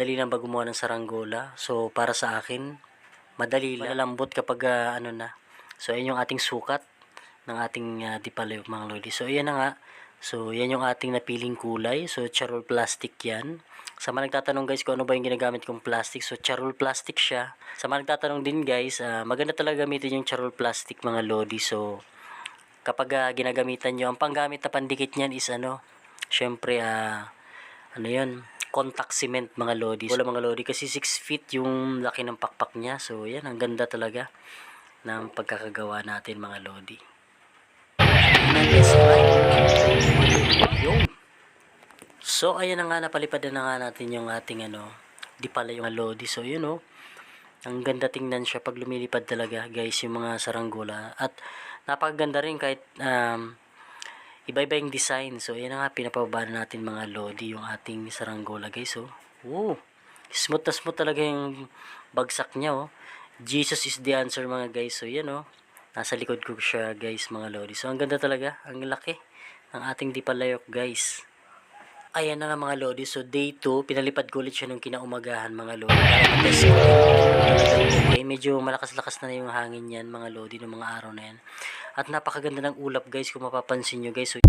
dali lang ba gumawa ng saranggola? So, para sa akin, madali lang. Malalambot kapag ano na. So, ayan yung ating sukat ng ating dipalayok mga lodi. So, ayan na nga. So, yan yung ating napiling kulay. So, charol plastic yan. Sa mga nagtatanong guys kung ano ba yung ginagamit kong plastic. So, charol plastic siya. Sa mga nagtatanong din guys, maganda talaga gamitin yung charol plastic mga lodi. So, kapag ginagamitan nyo, ang panggamit na pandikit niyan is ano, syempre, ano yun, contact cement mga lodi. Wala mga lodi kasi 6 feet yung laki ng pakpak niya. So, yan, ang ganda talaga ng pagkakagawa natin mga lodi. Yung. So, ayan na nga, napalipad na nga natin yung ating di pala yung lodi. So, yun ang ganda tingnan siya pag lumilipad talaga guys yung mga saranggola. At napakaganda rin kahit iba-iba yung design. So, ayan na nga, pinapababa na natin mga lodi yung ating saranggola guys. So, smooth na smooth talaga yung bagsak niya Jesus is the answer mga guys. So, yan nasa likod ko siya guys mga lodi. So, ang ganda talaga, ang laki ng ating dipalayok guys. Ayan na nga mga lodi. So, day 2, pinalipad ko ulit siya nung kinaumagahan mga lodi. Okay, medyo malakas-lakas na yung hangin yan mga lodi ng mga araw na yan. At napakaganda ng ulap guys kung mapapansin nyo guys. So,